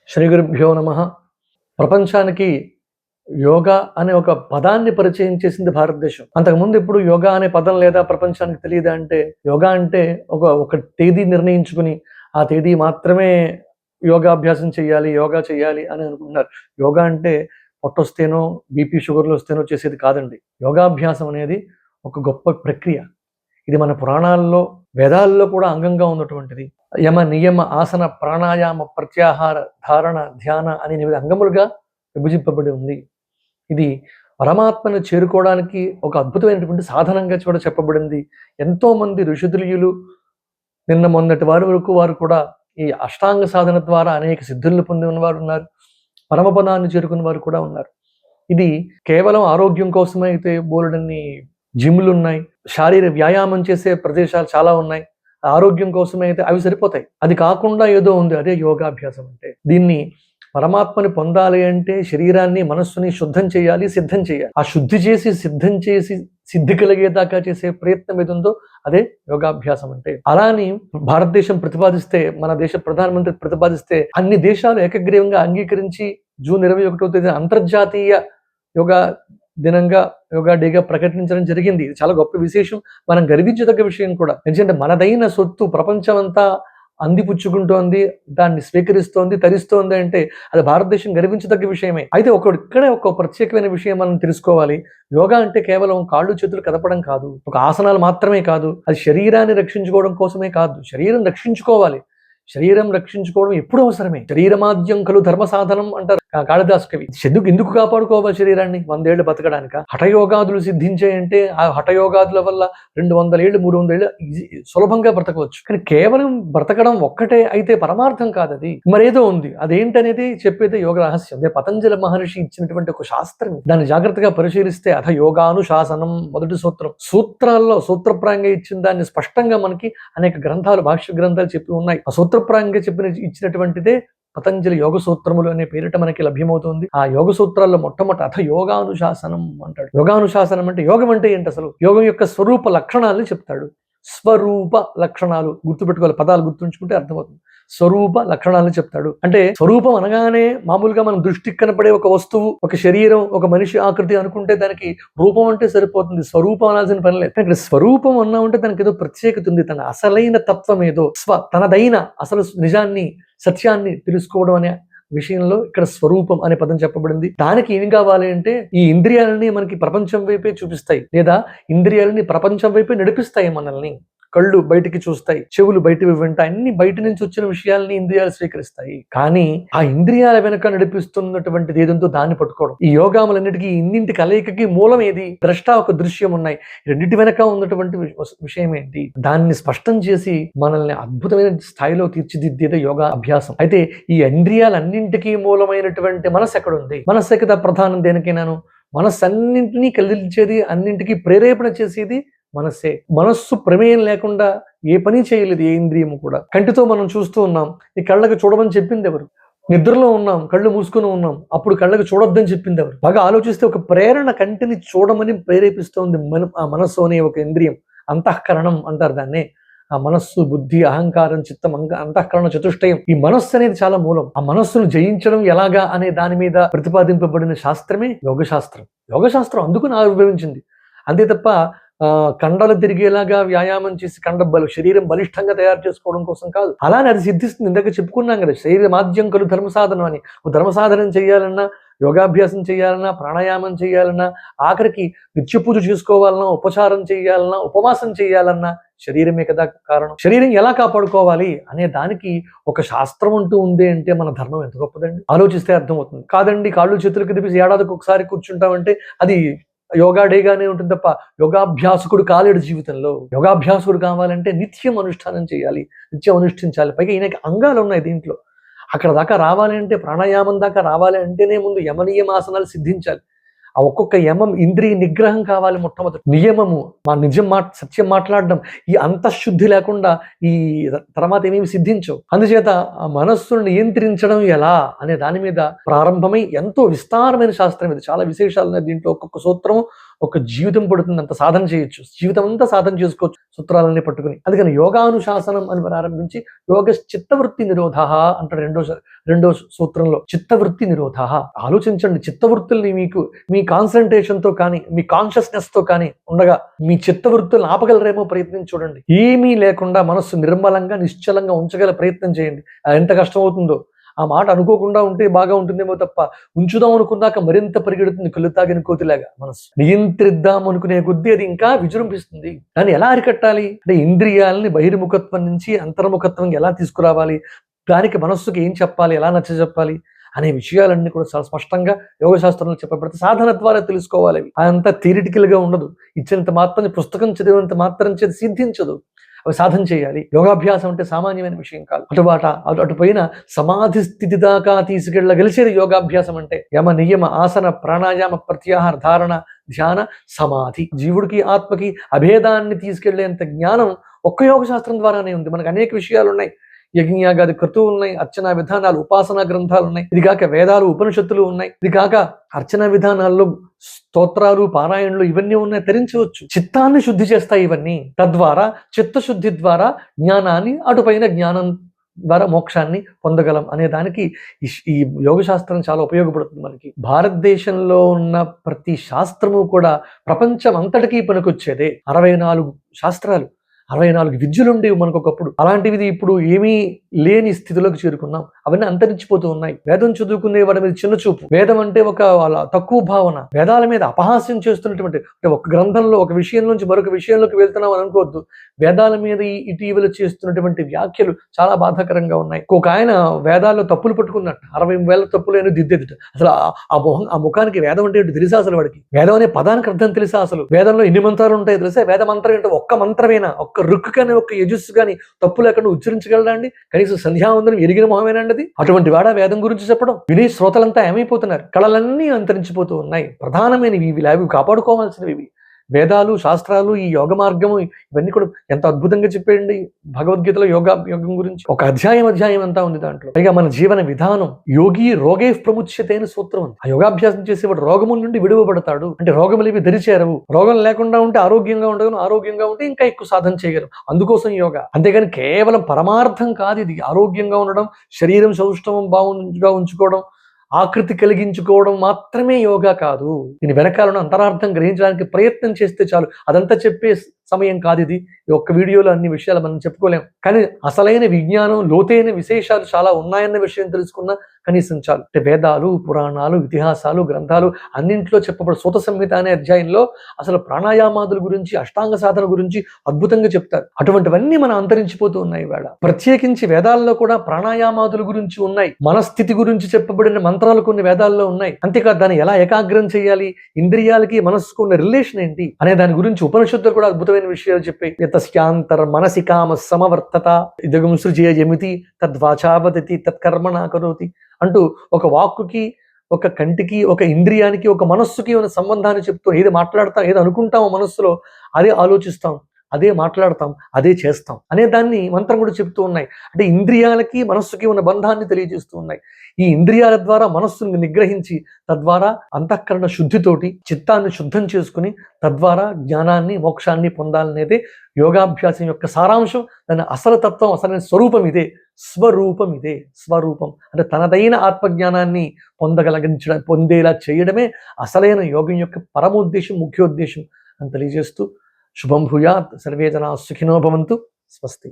శ్రీ గురుభ్యో నమ. ప్రపంచానికి యోగా అనే ఒక పదాన్ని పరిచయం చేసింది భారతదేశం. అంతకుముందు ఇప్పుడు యోగా అనే పదం లేదా ప్రపంచానికి తెలియదా అంటే, యోగా అంటే ఒక తేదీ నిర్ణయించుకుని ఆ తేదీ మాత్రమే యోగాభ్యాసం చేయాలి, యోగా చేయాలి అని అనుకుంటున్నారు. యోగా అంటే పొట్టొస్తేనో బీపీ షుగర్లు వస్తేనో చేసేది కాదండి. యోగాభ్యాసం అనేది ఒక గొప్ప ప్రక్రియ. ఇది మన పురాణాల్లో, వేదాల్లో కూడా అంగంగా ఉన్నటువంటిది. యమ నియమ ఆసన ప్రాణాయామ ప్రత్యాహార ధారణ ధ్యాన అనే 8 అంగములుగా విభజింపబడి ఉంది. ఇది పరమాత్మను చేరుకోవడానికి ఒక అద్భుతమైనటువంటి సాధనంగా కూడా చెప్పబడింది. ఎంతో మంది ఋషుతుల్యులు నిన్న మొన్నటి వారు కూడా ఈ అష్టాంగ సాధన ద్వారా అనేక సిద్ధులను పొంది ఉన్నవారు ఉన్నారు. పరమపదాన్ని చేరుకున్న వారు కూడా ఉన్నారు. ఇది కేవలం ఆరోగ్యం కోసమే అయితే బోలెడన్ని జిమ్లు ఉన్నాయి, శారీర వ్యాయామం చేసే ప్రదేశాలు చాలా ఉన్నాయి. ఆరోగ్యం కోసమే అయితే అవి సరిపోతాయి. అది కాకుండా ఏదో ఉంది, అదే యోగాభ్యాసం అంటే. దీన్ని పరమాత్మని పొందాలి అంటే శరీరాన్ని మనస్సుని శుద్ధం చేయాలి, సిద్ధం చేయాలి. ఆ శుద్ధి చేసి సిద్ధం చేసి సిద్ధి కలిగేదాకా చేసే ప్రయత్నం ఏది ఉందో అదే యోగాభ్యాసం అంటే. అలాని భారతదేశం ప్రతిపాదిస్తే, మన దేశ ప్రధానమంత్రి ప్రతిపాదిస్తే అన్ని దేశాలు ఏకగ్రీవంగా అంగీకరించి జూన్ 21వ తేదీన అంతర్జాతీయ యోగా దినంగా, యోగా డేగా ప్రకటించడం జరిగింది. ఇది చాలా గొప్ప విశేషం, మనం గర్వించదగ్గ విషయం కూడా. ఎందుకంటే మనదైన సొత్తు ప్రపంచం అంతా అందిపుచ్చుకుంటోంది, దాన్ని స్వీకరిస్తోంది, తరిస్తోంది అంటే అది భారతదేశం గర్వించదగ్గ విషయమే. అయితే ఇక్కడే ఒక ప్రత్యేకమైన విషయం మనం తెలుసుకోవాలి. యోగా అంటే కేవలం కాళ్ళు చేతులు కదపడం కాదు, ఒక ఆసనాలు మాత్రమే కాదు, అది శరీరాన్ని రక్షించుకోవడం కోసమే కాదు. శరీరం రక్షించుకోవాలి, శరీరం రక్షించుకోవడం ఎప్పుడు అవసరమే. శరీరమాద్యం కలు ధర్మ సాధనం అంటారు కాళిదాసు కవి. ఎందుకు కాపాడుకోవాలి శరీరాన్ని? 100 ఏళ్ళు బతకడానిక? హఠయోగాదులు సిద్ధించాయంటే ఆ హఠయోగాదుల వల్ల 200 ఏళ్ళు 300 ఏళ్ళు సులభంగా బ్రతకవచ్చు. కానీ కేవలం బ్రతకడం ఒక్కటే అయితే పరమార్థం కాదు. అది మరేదో ఉంది. అదేంటనేది చెప్పేది యోగ రహస్యం. అదే పతంజలి మహర్షి ఇచ్చినటువంటి ఒక శాస్త్రం. దాన్ని జాగ్రత్తగా పరిశీలిస్తే అథ యోగానుశాసనం మొదటి సూత్రం. సూత్రాల్లో సూత్రప్రాయంగా ఇచ్చిన దాన్ని స్పష్టంగా మనకి అనేక గ్రంథాలు, భాష్య గ్రంథాలు చెప్పి ఉన్నాయి. ఆ సూత్రప్రాయంగా ఇచ్చినటువంటిదే పతంజలి యోగ సూత్రములు అనే పేరిట మనకి లభ్యమవుతుంది. ఆ యోగ సూత్రాల్లో మొట్టమొదటి అథ యోగానుశాసనం అంటాడు. యోగానుశాసనం అంటే యోగం అంటే ఏంటి? అసలు యోగం యొక్క స్వరూప లక్షణాలని చెప్తాడు. స్వరూప లక్షణాలు గుర్తుపెట్టుకోవాలి, పదాలు గుర్తుంచుకుంటే అర్థమవుతుంది. స్వరూప లక్షణాలను చెప్తాడు. అంటే స్వరూపం అనగానే మామూలుగా మనం దృష్టికి కనపడే ఒక వస్తువు, ఒక శరీరం, ఒక మనిషి ఆకృతి అనుకుంటే దానికి రూపం అంటే సరిపోతుంది. స్వరూపం అనాల్సిన పని లేదు. ఇక్కడ స్వరూపం అన్నా ఉంటే దానికి ఏదో ప్రత్యేకత ఉంది. తన అసలైన తత్వం ఏదో, తనదైన అసలు నిజాన్ని, సత్యాన్ని తెలుసుకోవడం అనే విషయంలో ఇక్కడ స్వరూపం అనే పదం చెప్పబడింది. దానికి ఏం కావాలి అంటే ఈ ఇంద్రియాలని మనకి ప్రపంచం వైపే చూపిస్తాయి, లేదా ఇంద్రియాలని ప్రపంచం వైపే నడిపిస్తాయి మనల్ని. కళ్ళు బయటికి చూస్తాయి, చెవులు బయటివి వింటాయి, అన్ని బయట నుంచి వచ్చిన విషయాలని ఇంద్రియాలు స్వీకరిస్తాయి. కానీ ఆ ఇంద్రియాల వెనక నడిపిస్తున్నటువంటిది ఏదంతో దాన్ని పట్టుకోవడం. ఈ యోగాములన్నిటికీ ఇన్నింటి కలయికకి మూలం ఏది? ద్రష్ట, ఒక దృశ్యం ఉన్నాయి. రెండింటి వెనక ఉన్నటువంటి విషయం ఏంటి? దాన్ని స్పష్టం చేసి మనల్ని అద్భుతమైన స్థాయిలో తీర్చిదిద్దేదే యోగా అభ్యాసం. అయితే ఈ ఇంద్రియాలన్నింటికీ మూలమైనటువంటి మనస్సు ఎక్కడ ఉంది? మనస్సు కదా ప్రధానం దేనికైనాను. మనస్సు అన్నింటినీ కలిగించేది, అన్నింటికీ ప్రేరేపణ చేసేది మనస్సే. మనస్సు ప్రమేయం లేకుండా ఏ పని చేయలేదు ఏ ఇంద్రియము కూడా. కంటితో మనం చూస్తూ ఉన్నాం, ఈ కళ్ళకు చూడమని చెప్పింది ఎవరు? నిద్రలో ఉన్నాం, కళ్ళు మూసుకుని ఉన్నాం, అప్పుడు కళ్ళకు చూడొద్దని చెప్పింది ఎవరు? బాగా ఆలోచిస్తే ఒక ప్రేరణ కంటిని చూడమని ప్రేరేపిస్తోంది ఆ మనస్సు అనే ఒక ఇంద్రియం. అంతఃకరణం అంటారు దాన్నే. ఆ మనస్సు, బుద్ధి, అహంకారం, చిత్తం, అంతఃకరణ చతుష్టయం. ఈ మనస్సు అనేది చాలా మూలం. ఆ మనస్సును జయించడం ఎలాగా అనే దాని మీద ప్రతిపాదింపబడిన శాస్త్రమే యోగశాస్త్రం. యోగశాస్త్రం అందుకు ఆవిర్భవించింది. అంతే తప్ప కండలు తిరిగేలాగా వ్యాయామం చేసి శరీరం బలిష్టంగా తయారు చేసుకోవడం కోసం కాదు. అలానే అది సిద్ధిస్తుంది. ఇందాక చెప్పుకున్నాం కదా, శరీర మాధ్యం కలు ధర్మ సాధనం అని. ధర్మ సాధనం చేయాలన్నా, యోగాభ్యాసం చేయాలన్నా, ప్రాణాయామం చేయాలన్నా, ఆఖరికి నిత్య పూజ చేసుకోవాలన్నా, ఉపచారం చేయాలన్నా, ఉపవాసం చేయాలన్నా శరీరమే కదా కారణం. శరీరం ఎలా కాపాడుకోవాలి అనే దానికి ఒక శాస్త్రం అంటూ ఉంది అంటే మన ధర్మం ఎంత గొప్పదండి. ఆలోచిస్తే అర్థమవుతుంది. కాదండి కాళ్ళు చేతులు కదిపి ఏడాదికి ఒకసారి కూర్చుంటామంటే అది యోగా డేగానే ఉంటుంది తప్ప యోగాభ్యాసకుడు కాలేడు జీవితంలో. యోగాభ్యాసకుడు కావాలంటే నిత్యం అనుష్ఠానం చేయాలి, నిత్యం అనుష్ఠించాలి. పైగా ఈయనకి అంగాలు ఉన్నాయి దీంట్లో. అక్కడ దాకా రావాలి అంటే, ప్రాణాయామం దాకా రావాలి అంటేనే ముందు యమనియమాసనాలు సిద్ధించాలి. ఆ ఒక్కొక్క యమం ఇంద్రియ నిగ్రహం కావాలి మొట్టమొదటి. నియమము, మా సత్యం మాట్లాడడం, ఈ అంతఃశుద్ధి లేకుండా ఈ తర్వాత ఏమేమి సిద్ధించవు. అందుచేత ఆ మనస్సును నియంత్రించడం ఎలా అనే దాని మీద ప్రారంభమై ఎంతో విస్తారమైన శాస్త్రం ఇది. చాలా విశేషాలు ఉన్నాయి దీంట్లో. ఒక్కొక్క సూత్రం ఒక జీవితం పడుతుంది, అంత సాధన చేయొచ్చు, జీవితం అంతా సాధన చేసుకోవచ్చు సూత్రాలన్నీ పట్టుకుని. అందుకని యోగానుశాసనం అని ప్రారంభించి యోగ చిత్తవృత్తి నిరోధ అంటాడు రెండో సూత్రంలో. చిత్తవృత్తి నిరోధ. ఆలోచించండి, చిత్తవృత్తుల్ని మీ కాన్సన్ట్రేషన్ తో కానీ మీ కాన్షియస్నెస్ తో కానీ ఉండగా మీ చిత్తవృత్తులను ఆపగలరేమో ప్రయత్నం చూడండి. ఏమీ లేకుండా మనస్సు నిర్మలంగా నిశ్చలంగా ఉంచగల ప్రయత్నం చేయండి. అది ఎంత కష్టం అవుతుందో. ఆ మాట అనుకోకుండా ఉంటే బాగా ఉంటుందేమో తప్ప, ఉంచుదాం అనుకున్నాక మరింత పరిగెడుతుంది కళ్ళు తాగిన కోతిలాగా మనసు. నియంత్రిద్దాం అనుకునే కొద్దీ అది ఇంకా విజృంభిస్తుంది. దాన్ని ఎలా అరికట్టాలి అంటే, ఇంద్రియాలని బహిర్ముఖత్వం నుంచి అంతర్ముఖత్వం ఎలా తీసుకురావాలి, దానికి మనస్సుకి ఏం చెప్పాలి, ఎలా నచ్చ చెప్పాలి అనే విషయాలన్నీ కూడా చాలా స్పష్టంగా యోగశాస్త్రంలో చెప్పబడితే సాధన ద్వారా తెలుసుకోవాలి. అవి అంతా థియరిటికల్ గా ఉండదు. ఇచ్చినంత మాత్రం, పుస్తకం చదివినంత మాత్రం చేతి సిద్ధించదు. అవి సాధన చేయాలి. యోగాభ్యాసం అంటే సామాన్యమైన విషయం కాదు. అటుపైన సమాధి స్థితి దాకా తీసుకెళ్ళగలిసేది యోగాభ్యాసం అంటే. యమ నియమ ఆసన ప్రాణాయామ ప్రత్యాహార ధారణ ధ్యాన సమాధి. జీవుడికి ఆత్మకి అభేదాన్ని తీసుకెళ్లేంత జ్ఞానం ఒక్క యోగ శాస్త్రం ద్వారానే ఉంది. మనకు అనేక విషయాలు ఉన్నాయి. యజ్ఞయాగాది క్రతువులు ఉన్నాయి, అర్చనా విధానాలు, ఉపాసనా గ్రంథాలు ఉన్నాయి, ఇది కాక వేదాలు ఉపనిషత్తులు ఉన్నాయి, ఇది కాక అర్చనా విధానాల్లో స్తోత్రాలు పారాయణలు ఇవన్నీ ఉన్నాయి, తరించవచ్చు. చిత్తాన్ని శుద్ధి చేస్తాయి ఇవన్నీ. తద్వారా చిత్తశుద్ధి ద్వారా జ్ఞానాన్ని, అటుపైన జ్ఞానం ద్వారా మోక్షాన్ని పొందగలం అనే దానికి ఈ యోగశాస్త్రం చాలా ఉపయోగపడుతుంది మనకి. భారతదేశంలో ఉన్న ప్రతి శాస్త్రము కూడా ప్రపంచం అంతటికీ పనికొచ్చేదే. 64 శాస్త్రాలు, 64 విద్యలు ఉండేవి మనకు ఒకప్పుడు. అలాంటివి ఇప్పుడు ఏమీ లేని స్థితిలోకి చేరుకున్నాం. అవన్నీ అంతరించిపోతూ ఉన్నాయి. వేదం చదువుకునే వాడి మీద చిన్న చూపు, వేదం అంటే ఒక తక్కువ భావన, వేదాల మీద అపహాస్యం చేస్తున్నటువంటి, అంటే ఒక గ్రంథంలో ఒక విషయం నుంచి మరొక విషయంలోకి వెళ్తున్నాం అని అనుకోవద్దు. వేదాల మీద ఇటీవల చేస్తున్నటువంటి వ్యాఖ్యలు చాలా బాధాకరంగా ఉన్నాయి. ఒక ఆయన వేదాల్లో తప్పులు పట్టుకున్నట్టు 60,000 తప్పులు దిద్దేది. అసలు ఆ ముఖానికి వేదం అంటే ఏంటో తెలుసా? అసలు వాడికి వేదం అనే పదానికి అర్థం తెలుసా? అసలు వేదంలో ఎన్ని మంత్రాలు ఉంటాయో తెలుసా? వేద మంత్రం ఏంటో ఒక్క మంత్రమేనా, ఒక్క రుక్కు కానీ ఒక్క యజస్సు కానీ తప్పు లేకుండా ఉచ్చరించగలడండి? కనీసం సంధ్యావందనం ఎరిగిన మొహమేనండి అది. అటువంటి వాడ వేదం గురించి చెప్పడం విని శ్రోతలంతా ఏమైపోతున్నారు? కళలన్నీ అంతరించిపోతూ ఉన్నాయి. ప్రధానమైనవి ఇవి కాపాడుకోవాల్సినవి వేదాలు, శాస్త్రాలు, ఈ యోగ మార్గము, ఇవన్నీ కూడా ఎంత అద్భుతంగా చెప్పేయండి భగవద్గీతలో యోగం గురించి. ఒక అధ్యాయం అంతా ఉంది దాంట్లో. పైగా మన జీవన విధానం, యోగి రోగే ప్రముచ్యతే అని సూత్రం ఉంది. ఆ యోగాభ్యాసం చేసేవాడు రోగముల నుండి విడువబడతాడు. అంటే రోగములు ఇవి దరిచేరవు. రోగం లేకుండా ఉంటే ఆరోగ్యంగా ఉండగలను, ఆరోగ్యంగా ఉంటే ఇంకా ఎక్కువ సాధన చేయగలం. అందుకోసం యోగా. అంతేగాని కేవలం పరమార్థం కాదు ఇది. ఆరోగ్యంగా ఉండడం, శరీరం సౌష్ఠవం బాగుగా ఉంచుకోవడం, ఆకృతి కలిగించుకోవడం మాత్రమే యోగా కాదు. దీని వెనకాలను అంతరార్థం గ్రహించడానికి ప్రయత్నం చేస్తే చాలు. అదంతా చెప్పే సమయం కాదు ఇది. ఒక్క వీడియోలో అన్ని విషయాలు మనం చెప్పుకోలేం. కానీ అసలైన విజ్ఞానం, లోతైన విశేషాలు చాలా ఉన్నాయన్న విషయం తెలుసుకున్నా కనీసం చాలు. అంటే వేదాలు, పురాణాలు, ఇతిహాసాలు, గ్రంథాలు అన్నింటిలో చెప్పబడి సూత సంహిత అనే అధ్యాయంలో అసలు ప్రాణాయామాదుల గురించి, అష్టాంగ సాధన గురించి అద్భుతంగా చెప్తారు. అటువంటివన్నీ మనం అంతరించిపోతూ ఉన్నాయి ఇవాళ. ప్రత్యేకించి వేదాల్లో కూడా ప్రాణాయామాదుల గురించి ఉన్నాయి. మనస్థితి గురించి చెప్పబడిన మంత్రాలు కొన్ని వేదాల్లో ఉన్నాయి. అంతేకాదు దాన్ని ఎలా ఏకాగ్రం చేయాలి, ఇంద్రియాలకి మనస్సుకు ఉన్న రిలేషన్ ఏంటి అనే దాని గురించి ఉపనిషత్తులు కూడా అద్భుతమైన విషయాలు చెప్పి, యతస్యాంతర మనసి కామ సమవర్తత ఇదగం సృజయ జమితి తద్వాచావదతి తత్కర్మణ కరోతి అంటూ ఒక వాక్కుకి, ఒక కంటికి, ఒక ఇంద్రియానికి, ఒక మనస్సుకి ఉన్న సంబంధాన్ని చెప్తూ ఏది మాట్లాడతాం, ఏది అనుకుంటామో మనస్సులో అదే ఆలోచిస్తాం, అదే మాట్లాడతాం, అదే చేస్తాం అనే దాన్ని మంత్రం కూడా చెప్తూ ఉన్నాయి. అంటే ఇంద్రియాలకి మనస్సుకి ఉన్న బంధాన్ని తెలియజేస్తూ ఉన్నాయి. ఈ ఇంద్రియాల ద్వారా మనస్సుని నిగ్రహించి తద్వారా అంతఃకరణ శుద్ధితోటి చిత్తాన్ని శుద్ధం చేసుకుని తద్వారా జ్ఞానాన్ని, మోక్షాన్ని పొందాలనేదే యోగాభ్యాసం యొక్క సారాంశం. దాని అసలు తత్వం, అసలైన స్వరూపం ఇదే. స్వరూపం ఇదే. స్వరూపం అంటే తనదైన ఆత్మజ్ఞానాన్ని పొందేలా చేయడమే అసలైన యోగం యొక్క పరమోద్దేశం, ముఖ్యోద్దేశం అని తెలియజేస్తూ శుభం భూయాత్. సర్వే జనా సుఖినో భవంతు. స్వస్తి.